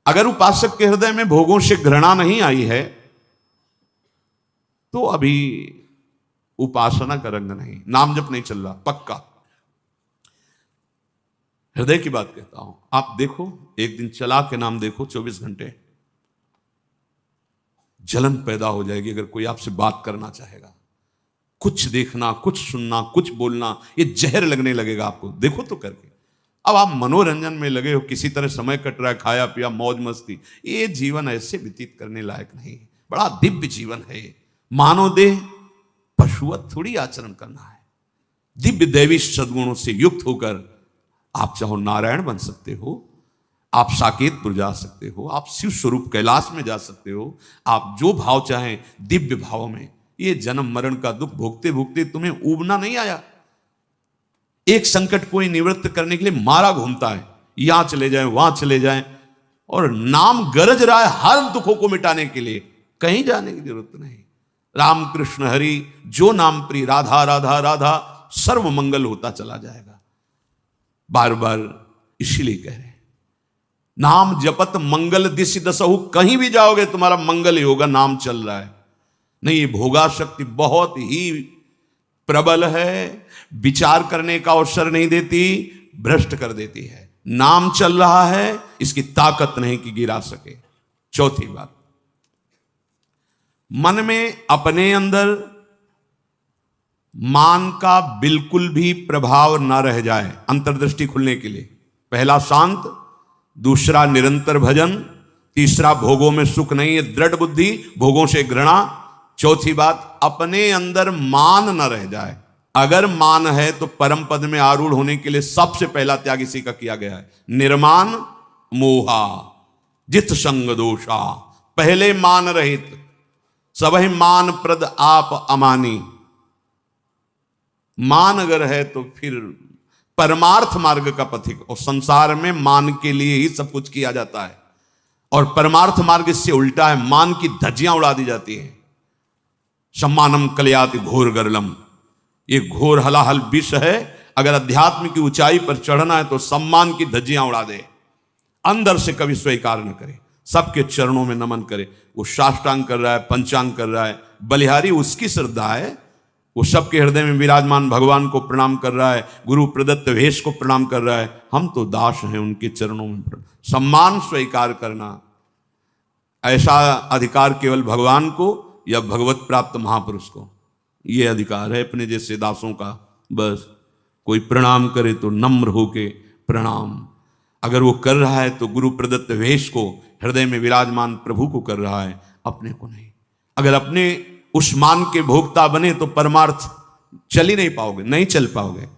अगर उपासक के हृदय में भोगों से घृणा नहीं आई है तो अभी उपासना का रंग नहीं, नाम जप नहीं चल रहा पक्का। हृदय की बात कहता हूं। आप देखो, एक दिन चला के नाम देखो, 24 घंटे जलन पैदा हो जाएगी। अगर कोई आपसे बात करना चाहेगा, कुछ देखना, कुछ सुनना, कुछ बोलना, ये जहर लगने लगेगा आपको। देखो तो करके। अब आप मनोरंजन में लगे हो, किसी तरह समय कट रहा है, खाया पिया मौज मस्ती, ये जीवन ऐसे व्यतीत करने लायक नहीं। बड़ा दिव्य जीवन है। मानव देह पशुवत थोड़ी आचरण करना है। दिव्य दैवी सद्गुणों से युक्त होकर आप चाहो नारायण बन सकते हो, आप साकेतपुर जा सकते हो, आप शिव स्वरूप कैलाश में जा सकते हो। आप जो भाव चाहें दिव्य भाव में। ये जन्म मरण का दुख भोगते भोगते तुम्हें ऊबना नहीं आया। एक संकट कोई निवृत्त करने के लिए मारा घूमता है, यहां चले जाएं, वहां चले जाएं, और नाम गरज रहा है हर दुखों को मिटाने के लिए। कहीं जाने की जरूरत नहीं। राम कृष्ण हरि जो नाम प्रिय, राधा राधा राधा, सर्व मंगल होता चला जाएगा। बार बार इसीलिए कह रहे हैं, नाम जपत मंगल दिशि दसहु। कहीं भी जाओगे तुम्हारा मंगल ही होगा, नाम चल रहा है। नहीं, ये भोगा शक्ति बहुत ही प्रबल है, विचार करने का अवसर नहीं देती, भ्रष्ट कर देती है। नाम चल रहा है, इसकी ताकत नहीं कि गिरा सके। चौथी बात, मन में अपने अंदर मान का बिल्कुल भी प्रभाव न रह जाए। अंतर्दृष्टि खुलने के लिए पहला शांत, दूसरा निरंतर भजन, तीसरा भोगों में सुख नहीं है, दृढ़ बुद्धि, भोगों से घृणा। चौथी बात, अपने अंदर मान न रह जाए। अगर मान है तो परम पद में आरूढ़ होने के लिए सबसे पहला त्याग इसी का किया गया है, निर्मान मोहा जित संग दोषा। पहले मान रहित, सबहि मान प्रद आप अमानी। मान अगर है तो फिर परमार्थ मार्ग का पथिक। और संसार में मान के लिए ही सब कुछ किया जाता है, और परमार्थ मार्ग इससे उल्टा है, मान की धज्जियां उड़ा दी जाती हैं। सम्मानम कलयाति घोर गरलम, ये घोर हलाहल विष है। अगर अध्यात्म की ऊंचाई पर चढ़ना है तो सम्मान की धज्जियां उड़ा दे, अंदर से कभी स्वीकार न करे, सबके चरणों में नमन करे। वो साष्टांग कर रहा है, पंचांग कर रहा है, बलिहारी उसकी श्रद्धा है। वो सबके हृदय में विराजमान भगवान को प्रणाम कर रहा है, गुरु प्रदत्त वेश को प्रणाम कर रहा है। हम तो दास हैं उनके चरणों में। सम्मान स्वीकार करना, ऐसा अधिकार केवल भगवान को या भगवत प्राप्त महापुरुष को ये अधिकार है, अपने जैसे दासों का। बस कोई प्रणाम करे तो नम्र होके प्रणाम। अगर वो कर रहा है तो गुरु प्रदत्त वेश को, हृदय में विराजमान प्रभु को कर रहा है, अपने को नहीं। अगर अपने उस मान के भोक्ता बने तो परमार्थ चल ही नहीं पाओगे, नहीं चल पाओगे,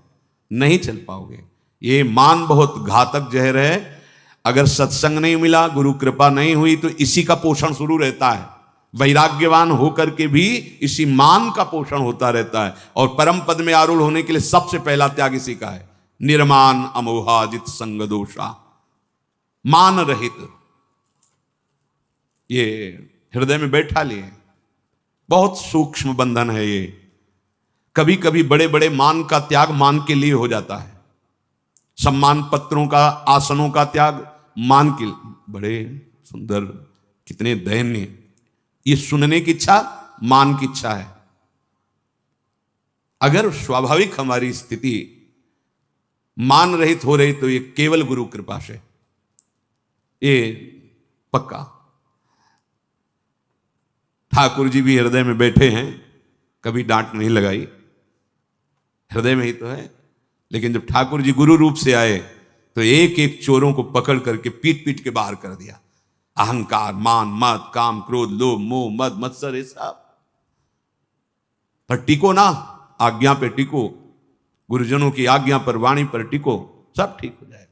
नहीं चल पाओगे। ये मान बहुत घातक जहर है। अगर सत्संग नहीं मिला, गुरु कृपा नहीं हुई, तो इसी का पोषण शुरू रहता है। वैराग्यवान होकर के भी इसी मान का पोषण होता रहता है। और परम पद में आरूढ़ होने के लिए सबसे पहला त्याग इसी का है, निर्मान अमोहाजित संग दोषा, मान रहित। ये हृदय में बैठा लिए, बहुत सूक्ष्म बंधन है ये। कभी कभी बड़े बड़े मान का त्याग मान के लिए हो जाता है। सम्मान पत्रों का, आसनों का त्याग मान के लिए। बड़े सुंदर, कितने दयनीय। ये सुनने की इच्छा मान की इच्छा है। अगर स्वाभाविक हमारी स्थिति मान रहित हो रही तो ये केवल गुरु कृपा से, ये पक्का। ठाकुर जी भी हृदय में बैठे हैं, कभी डांट नहीं लगाई, हृदय में ही तो है। लेकिन जब ठाकुर जी गुरु रूप से आए तो एक एक चोरों को पकड़ करके पीट पीट के बाहर कर दिया। अहंकार, मान, मद, काम, क्रोध, लोभ, मोह, मद, मत्सर, ये सब पर टिको ना, आज्ञा पे टिको, गुरुजनों की आज्ञा पर, वाणी पर टिको, सब ठीक हो जाएगा।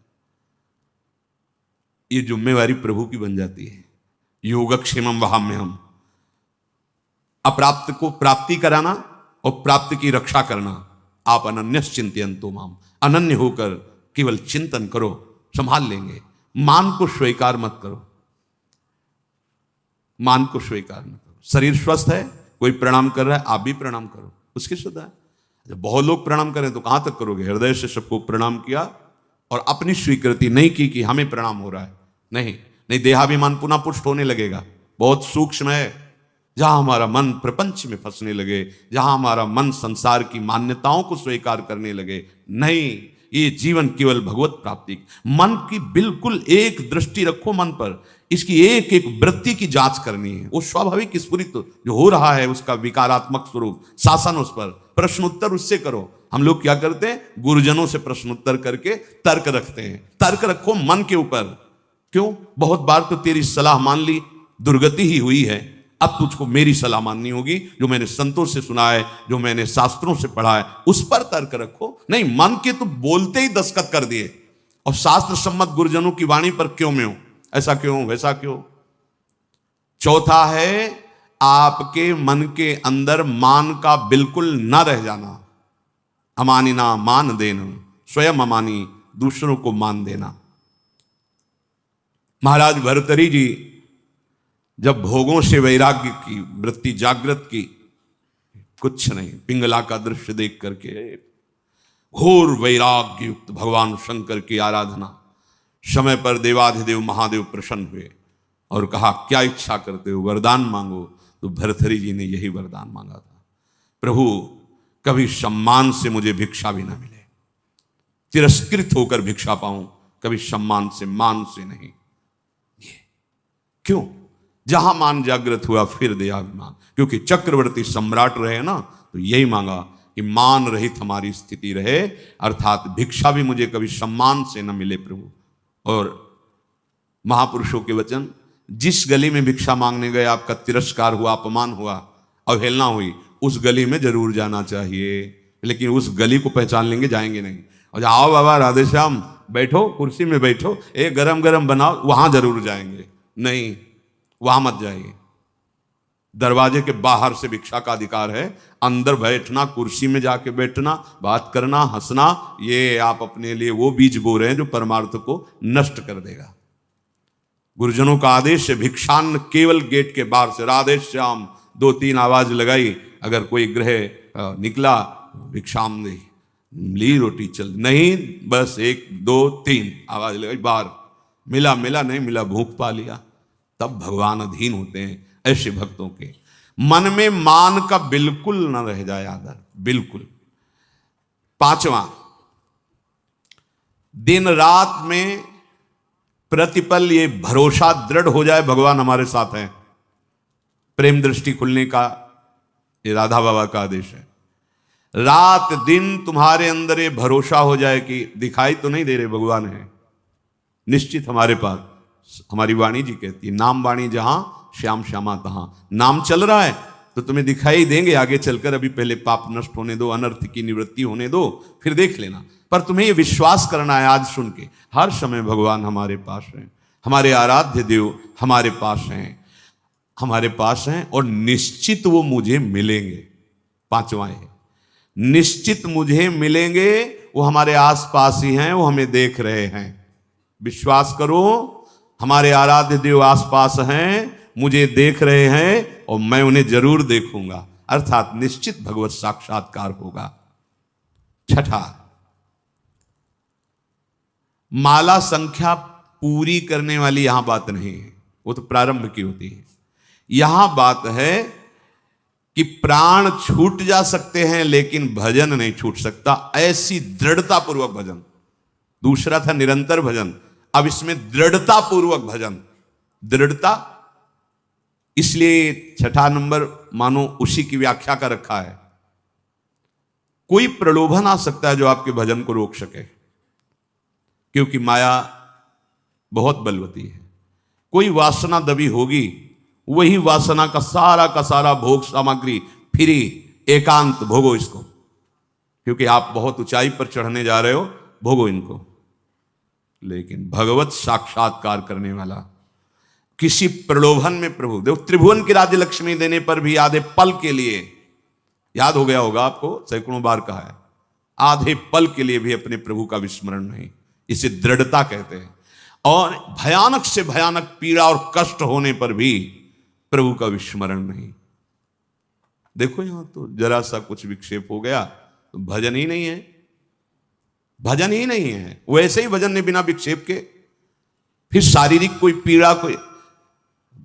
ये जिम्मेवारी प्रभु की बन जाती है। योगक्षेमम वहाम्यहम्, अप्राप्त को प्राप्ति कराना और प्राप्त की रक्षा करना। आप अनन्यश्चिंतयन्तो माम, अनन्य होकर केवल चिंतन करो, संभाल लेंगे। मान को स्वीकार मत करो, मान को स्वीकार मत करो। शरीर स्वस्थ है, कोई प्रणाम कर रहा है, आप भी प्रणाम करो, उसकी सुधा है। जब बहुत लोग प्रणाम करें तो कहां तक करोगे? हृदय से सबको प्रणाम किया और अपनी स्वीकृति नहीं की कि हमें प्रणाम हो रहा है। नहीं नहीं, देहाभिमान पुनः पुष्ट होने लगेगा। बहुत सूक्ष्म है। जहां हमारा मन प्रपंच में फंसने लगे, जहां हमारा मन संसार की मान्यताओं को स्वीकार करने लगे, नहीं, ये जीवन केवल भगवत प्राप्ति। मन की बिल्कुल एक दृष्टि रखो मन पर, इसकी एक एक वृत्ति की जांच करनी है। वो स्वाभाविक स्फुरित जो हो रहा है उसका विकारात्मक स्वरूप, शासन उस पर, प्रश्नोत्तर उससे करो। हम लोग क्या करते हैं? गुरुजनों से प्रश्नोत्तर करके तर्क रखते हैं। तर्क रखो मन के ऊपर। क्यों? बहुत बार तो तेरी सलाह मान ली, दुर्गति ही हुई है, अब तुझको मेरी सलाह माननी होगी, जो मैंने संतों से सुना है, जो मैंने शास्त्रों से पढ़ा है, उस पर तर्क रखो। नहीं, मन के तो बोलते ही दस्तखत कर दिए और शास्त्र सम्मत गुरुजनों की वाणी पर क्यों में हो, ऐसा क्यों, वैसा क्यों। चौथा है आपके मन के अंदर मान का बिल्कुल न रह जाना। अमानिना मान देना, स्वयं अमानी, दूसरों को मान देना। महाराज भर्तरी जी जब भोगों से वैराग्य की वृत्ति जागृत की, कुछ नहीं, पिंगला का दृश्य देख करके घोर वैराग्य युक्त भगवान शंकर की आराधना, समय पर देवाधिदेव महादेव प्रसन्न हुए और कहा क्या इच्छा करते हो, वरदान मांगो। तो भर्तरी जी ने यही वरदान मांगा था, प्रभु कभी सम्मान से मुझे भिक्षा भी ना मिले, तिरस्कृत होकर भिक्षा पाऊं, कभी सम्मान से, मान से नहीं। ये क्यों? जहां मान जागृत हुआ फिर देहाभिमान। क्योंकि चक्रवर्ती सम्राट रहे ना, तो यही मांगा कि मान रहित हमारी स्थिति रहे, अर्थात भिक्षा भी मुझे कभी सम्मान से न मिले प्रभु। और महापुरुषों के वचन, जिस गली में भिक्षा मांगने गए आपका तिरस्कार हुआ, अपमान हुआ, अवहेलना हुई, उस गली में जरूर जाना चाहिए। लेकिन उस गली को पहचान लेंगे, जाएंगे नहीं। और जाओ बाबा राधे श्याम, बैठो कुर्सी में बैठो, एक गरम गरम बनाओ, वहां जरूर जाएंगे। नहीं, वहां मत जाइए। दरवाजे के बाहर से भिक्षा का अधिकार है, अंदर बैठना, कुर्सी में जाके बैठना, बात करना, हंसना, ये आप अपने लिए वो बीज बो रहे हैं जो परमार्थ को नष्ट कर देगा। गुरुजनों का आदेश है, भिक्षान्न केवल गेट के बाहर से, राधे श्याम 2-3 आवाज लगाई, अगर कोई ग्रह निकला भिक्षाम दे, ली रोटी चल, नहीं बस 1 2 3 आवाज लगाई, बाहर मिला मिला, नहीं मिला भूख पा लिया। तब भगवान अधीन होते हैं ऐसे भक्तों के। मन में मान का बिल्कुल न रह जाए आदर, बिल्कुल। 5वां, दिन रात में प्रतिपल ये भरोसा दृढ़ हो जाए भगवान हमारे साथ हैं। प्रेम दृष्टि खुलने का ये राधा बाबा का आदेश है। रात दिन तुम्हारे अंदर ये भरोसा हो जाए कि दिखाई तो नहीं दे रहे भगवान है, निश्चित हमारे पास, हमारी वाणी जी कहती है, नाम वाणी जहां श्याम श्यामा तहां। नाम चल रहा है तो तुम्हें दिखाई देंगे आगे चलकर, अभी पहले पाप नष्ट होने दो, अनर्थ की निवृत्ति होने दो, फिर देख लेना। पर तुम्हें ये विश्वास करना है आज सुन के, हर समय भगवान हमारे पास हैं, हमारे आराध्य देव हमारे पास हैं, हमारे पास हैं, और निश्चित वो मुझे मिलेंगे। पांचवा है, निश्चित मुझे मिलेंगे, वो हमारे आसपास ही हैं, वो हमें देख रहे हैं। विश्वास करो, हमारे आराध्य देव आसपास हैं, मुझे देख रहे हैं, और मैं उन्हें जरूर देखूंगा, अर्थात निश्चित भगवत साक्षात्कार होगा। छठा, माला संख्या पूरी करने वाली यहां बात नहीं है, वो तो प्रारंभ की होती है। यहां बात है कि प्राण छूट जा सकते हैं लेकिन भजन नहीं छूट सकता, ऐसी दृढ़ता पूर्वक भजन। दूसरा था निरंतर भजन, अब इसमें दृढ़ता पूर्वक भजन। दृढ़ता इसलिए छठा नंबर मानो उसी की व्याख्या का रखा है। कोई प्रलोभन आ सकता है जो आपके भजन को रोक सके, क्योंकि माया बहुत बलवती है। कोई वासना दबी होगी, वही वासना का सारा भोग सामग्री फ्री, एकांत भोगो इसको, क्योंकि आप बहुत ऊंचाई पर चढ़ने जा रहे हो, भोगो इनको। लेकिन भगवत साक्षात्कार करने वाला किसी प्रलोभन में प्रभु देव त्रिभुवन की राज्य लक्ष्मी देने पर भी आधे पल के लिए, याद हो गया होगा आपको, सैकड़ों बार कहा है, आधे पल के लिए भी अपने प्रभु का विस्मरण नहीं, इसे दृढ़ता कहते हैं। और भयानक से भयानक पीड़ा और कष्ट होने पर भी प्रभु का विस्मरण नहीं। देखो यहां तो जरा सा कुछ विक्षेप हो गया तो भजन ही नहीं है, भजन ही नहीं है। वैसे ही भजन नहीं बिना विक्षेप के। फिर शारीरिक कोई पीड़ा, कोई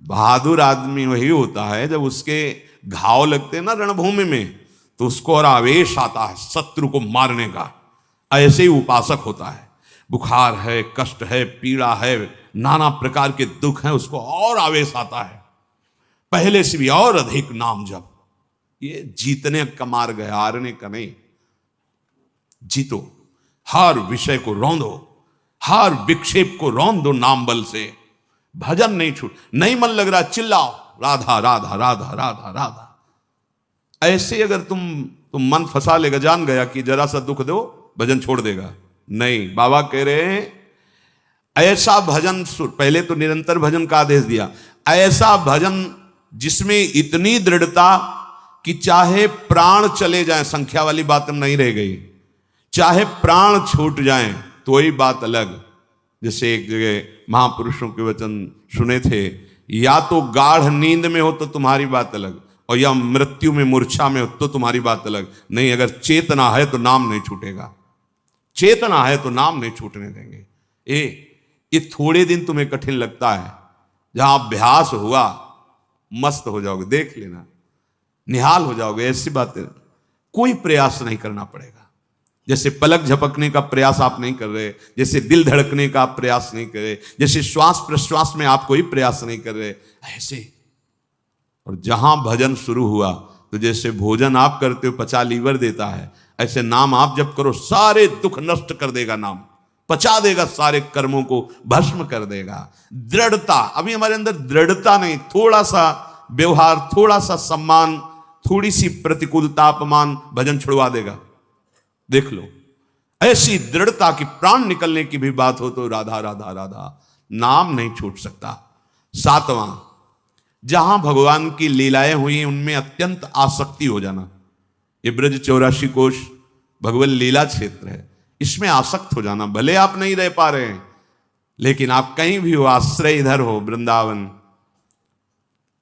बहादुर आदमी वही होता है जब उसके घाव लगते हैं ना रणभूमि में, तो उसको और आवेश आता है शत्रु को मारने का। ऐसे ही उपासक होता है, बुखार है, कष्ट है, पीड़ा है, नाना प्रकार के दुख हैं, उसको और आवेश आता है, पहले से भी और अधिक नाम जप। ये जीतने का मार्ग है, हारने का नहीं। जीतो, हर विषय को रौंदो, हर विक्षेप को रौंद दो नाम बल से। भजन नहीं छूट, नहीं मन लग रहा चिल्लाओ राधा राधा राधा राधा राधा। ऐसे अगर तुम मन फंसा लेगा, जान गया कि जरा सा दुख दो भजन छोड़ देगा, नहीं। बाबा कह रहे हैं ऐसा भजन, पहले तो निरंतर भजन का आदेश दिया, ऐसा भजन जिसमें इतनी दृढ़ता कि चाहे प्राण चले जाएं, संख्या वाली बात नहीं रह गई, चाहे प्राण छूट जाएं तो ही बात अलग। जैसे एक जगह महापुरुषों के वचन सुने थे, या तो गाढ़ नींद में हो तो तुम्हारी बात अलग, और या मृत्यु में मूर्छा में हो तो तुम्हारी बात अलग। नहीं, अगर चेतना है तो नाम नहीं छूटेगा, चेतना है तो नाम नहीं छूटने देंगे। ये थोड़े दिन तुम्हें कठिन लगता है, जहां अभ्यास हुआ मस्त हो जाओगे, देख लेना, निहाल हो जाओगे। ऐसी बातें कोई प्रयास नहीं करना पड़ेगा। जैसे पलक झपकने का प्रयास आप नहीं कर रहे, जैसे दिल धड़कने का आप प्रयास नहीं कर रहे, जैसे श्वास प्रश्वास में आप कोई प्रयास नहीं कर रहे, ऐसे। और जहां भजन शुरू हुआ तो जैसे भोजन आप करते हो पचा लीवर देता है, ऐसे नाम आप जब करो सारे दुख नष्ट कर देगा, नाम पचा देगा, सारे कर्मों को भस्म कर देगा। दृढ़ता, अभी हमारे अंदर दृढ़ता नहीं, थोड़ा सा व्यवहार, थोड़ा सा सम्मान, थोड़ी सी प्रतिकूलता, अपमान भजन छुड़वा देगा। देख लो, ऐसी दृढ़ता की प्राण निकलने की भी बात हो तो राधा राधा राधा, नाम नहीं छूट सकता। सातवां, जहां भगवान की लीलाएं हुई उनमें अत्यंत आसक्ति हो जाना। ये ब्रज 84 कोश भगवत लीला क्षेत्र है, इसमें आसक्त हो जाना। भले आप नहीं रह पा रहे हैं, लेकिन आप कहीं भी हो, आश्रय इधर हो वृंदावन।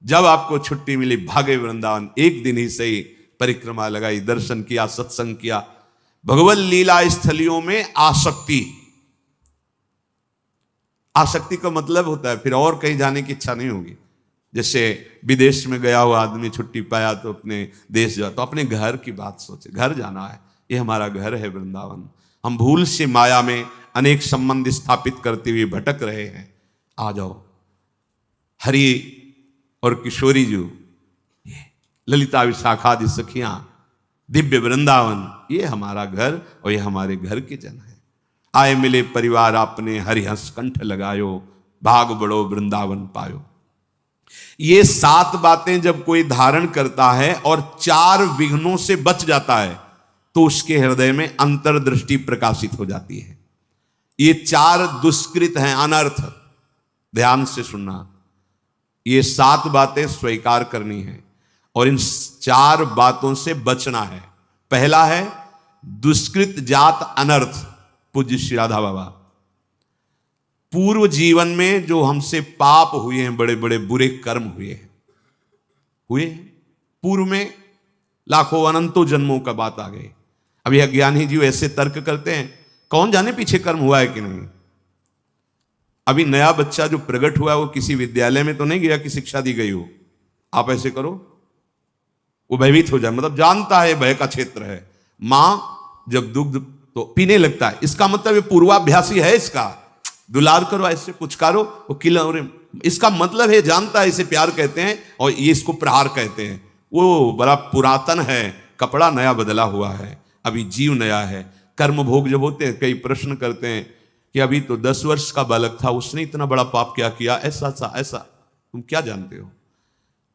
जब आपको छुट्टी मिली भागे वृंदावन, एक दिन ही सही परिक्रमा लगाई, दर्शन किया, सत्संग किया। भगवत लीला स्थलियों में आसक्ति, आसक्ति का मतलब होता है फिर और कहीं जाने की इच्छा नहीं होगी। जैसे विदेश में गया हुआ आदमी छुट्टी पाया तो अपने देश जाता, तो अपने घर की बात सोचे, घर जाना है, ये हमारा घर है वृंदावन। हम भूल से माया में अनेक संबंध स्थापित करते हुए भटक रहे हैं। आ जाओ, हरि और किशोरी जी, ललिता विशाखादि सखियां, दिव्य वृंदावन, ये हमारा घर और ये हमारे घर के जन है। आए मिले परिवार आपने, हरिहंस कंठ लगायो, भाग बड़ो वृंदावन पायो। ये 7 बातें जब कोई धारण करता है और 4 विघ्नों से बच जाता है तो उसके हृदय में अंतर्दृष्टि प्रकाशित हो जाती है। ये 4 दुष्कृत हैं, अनर्थ, ध्यान से सुनना। ये 7 बातें स्वीकार करनी है और इन 4 बातों से बचना है। पहला है दुष्कृत जात अनर्थ। पूज्य श्री राधा बाबा, पूर्व जीवन में जो हमसे पाप हुए हैं, बड़े बड़े बुरे कर्म हुए हैं पूर्व में, लाखों अनंतों जन्मों का बात आ गई। अभी अज्ञानी जी ऐसे तर्क करते हैं, कौन जाने पीछे कर्म हुआ है कि नहीं। अभी नया बच्चा जो प्रकट हुआ है वो किसी विद्यालय में तो नहीं गया कि शिक्षा दी गई हो, आप ऐसे करो, वो भयभीत हो जाए, मतलब जानता है भय का क्षेत्र है। मां जब दुग्ध तो पीने लगता है, इसका मतलब ये पूर्वाभ्यासी है, इसका दुलार करो, ऐसे पुचकारो, वो किला, इसका मतलब है जानता है, इसे प्यार कहते हैं और ये इसको प्रहार कहते हैं। वो बड़ा पुरातन है, कपड़ा नया बदला हुआ है, अभी जीव नया है। कर्म भोग जब होते हैं, कई प्रश्न करते हैं कि अभी तो 10 वर्ष का बालक था, उसने इतना बड़ा पाप क्या किया, ऐसा। तुम क्या जानते हो?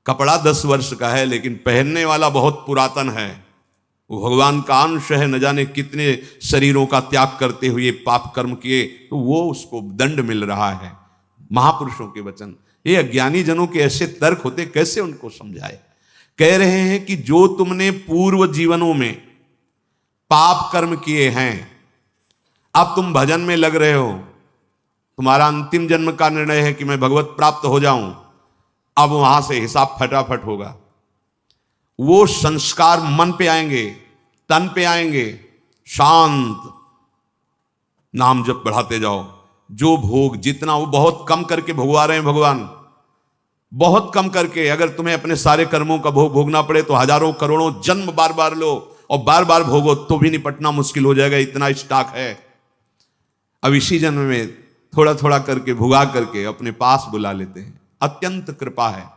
कपड़ा 10 वर्ष का है लेकिन पहनने वाला बहुत पुरातन है, वो भगवान का अंश है, न जाने कितने शरीरों का त्याग करते हुए पाप कर्म किए, तो वो उसको दंड मिल रहा है। महापुरुषों के वचन, ये अज्ञानी जनों के ऐसे तर्क होते, कैसे उनको समझाए। कह रहे हैं कि जो तुमने पूर्व जीवनों में पाप कर्म किए हैं, अब तुम भजन में लग रहे हो, तुम्हारा अंतिम जन्म का निर्णय है कि मैं भगवत प्राप्त हो जाऊं, अब वहां से हिसाब फटाफट होगा। वो संस्कार मन पे आएंगे, तन पे आएंगे, शांत नाम जप बढ़ाते जाओ। जो भोग जितना, वो बहुत कम करके भोगवा रहे हैं भगवान, बहुत कम करके। अगर तुम्हें अपने सारे कर्मों का भोग भोगना पड़े तो हजारों करोड़ों जन्म बार बार लो और बार बार भोगो तो भी निपटना मुश्किल हो जाएगा, इतना स्टॉक है। अब इसी जन्म में थोड़ा थोड़ा करके भुगा करके अपने पास बुला लेते हैं। अत्यंत कृपा है।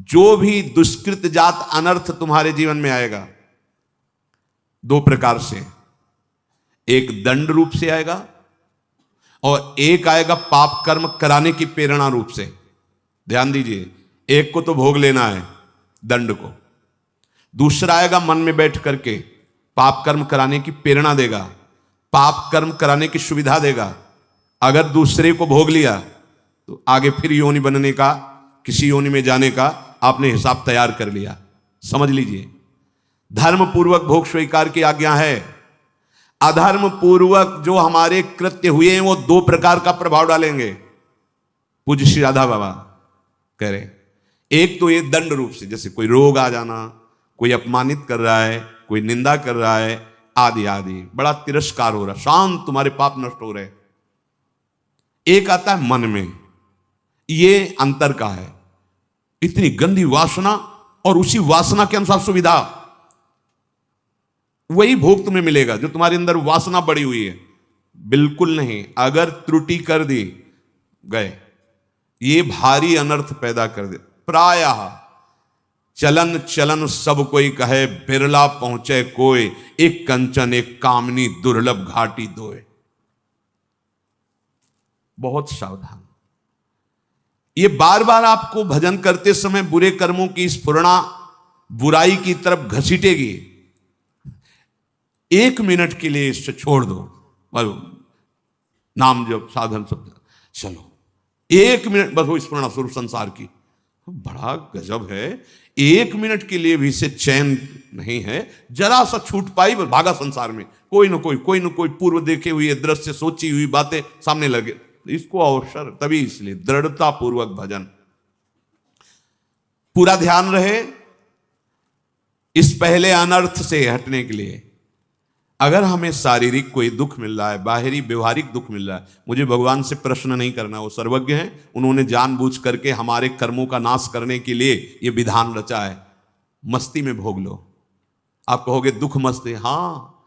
जो भी दुष्कृत जात अनर्थ तुम्हारे जीवन में आएगा, 2 प्रकार से, एक दंड रूप से आएगा और एक आएगा पाप कर्म कराने की प्रेरणा रूप से। ध्यान दीजिए, एक को तो भोग लेना है दंड को, दूसरा आएगा मन में बैठ करके पाप कर्म कराने की प्रेरणा देगा, पाप कर्म कराने की सुविधा देगा। अगर दूसरे को भोग लिया तो आगे फिर योनि बनने का, किसी योनि में जाने का आपने हिसाब तैयार कर लिया। समझ लीजिए, धर्म पूर्वक भोग स्वीकार की आज्ञा है। अधर्म पूर्वक जो हमारे कृत्य हुए हैं वो 2 प्रकार का प्रभाव डालेंगे। पूज्य श्री राधा बाबा कह रहे, एक तो ये दंड रूप से, जैसे कोई रोग आ जाना, कोई अपमानित कर रहा है, कोई निंदा कर रहा है, आदि आदि, बड़ा तिरस्कार हो रहा, शांत तुम्हारे पाप नष्ट हो रहे। एक आता है मन में, ये अंतर का है, इतनी गंदी वासना और उसी वासना के अनुसार सुविधा, वही भोग तुम्हें मिलेगा जो तुम्हारे अंदर वासना बढ़ी हुई है। बिल्कुल नहीं, अगर त्रुटि कर दी गए, ये भारी अनर्थ पैदा कर दे। प्रायः चलन चलन सब कोई कहे, बिरला पहुंचे कोई, एक कंचन एक कामनी दुर्लभ घाटी दोए। बहुत सावधान। ये बार बार आपको भजन करते समय बुरे कर्मों की स्फुरणा बुराई की तरफ घसीटेगी। 1 मिनट के लिए इससे छोड़ दो, नाम जप साधन सब चलो, 1 मिनट बस वो स्फुरणा स्वरूप संसार की, बड़ा गजब है। 1 मिनट के लिए भी इसे चैन नहीं है, जरा सा छूट पाई भागा संसार में, कोई न कोई पूर्व देखे हुए दृश्य, सोची हुई बातें सामने लगे, इसको अवसर। तभी इसलिए दृढ़ता पूर्वक भजन, पूरा ध्यान रहे इस पहले अनर्थ से हटने के लिए। अगर हमें शारीरिक कोई दुख मिल रहा है, बाहरी व्यवहारिक दुख मिल रहा है, मुझे भगवान से प्रश्न नहीं करना, वो सर्वज्ञ हैं, उन्होंने जानबूझ करके हमारे कर्मों का नाश करने के लिए ये विधान रचा है। मस्ती में भोग लो। आप कहोगे दुख मस्ती, हाँ,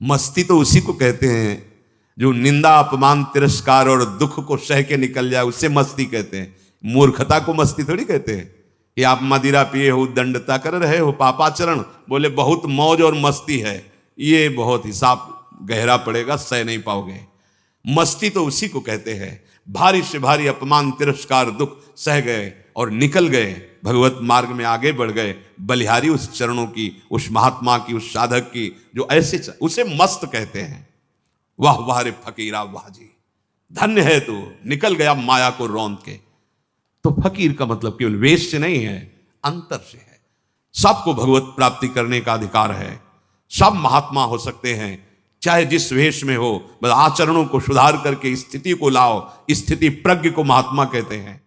मस्ती तो उसी को कहते हैं जो निंदा अपमान तिरस्कार और दुख को सह के निकल जाए, उससे मस्ती कहते हैं। मूर्खता को मस्ती थोड़ी कहते हैं। ये आप मदिरा पिए हो, दंडता कर रहे हो, पापाचरण, बोले बहुत मौज और मस्ती है, ये बहुत हिसाब गहरा पड़ेगा, सह नहीं पाओगे। मस्ती तो उसी को कहते हैं। भारी से भारी अपमान तिरस्कार दुख सह गए और निकल गए, भगवत मार्ग में आगे बढ़ गए, बलिहारी उस चरणों की, उस महात्मा की, उस साधक की जो ऐसे उसे मस्त कहते हैं। वाह वाह रे फकीरा वाह जी, धन्य है तू, निकल गया माया को रौंद के। तो फकीर का मतलब केवल वेश से नहीं है, अंतर से है। सबको भगवत प्राप्ति करने का अधिकार है, सब महात्मा हो सकते हैं, चाहे जिस वेश में हो, बस आचरणों को सुधार करके स्थिति को लाओ। स्थिति प्रज्ञ को महात्मा कहते हैं।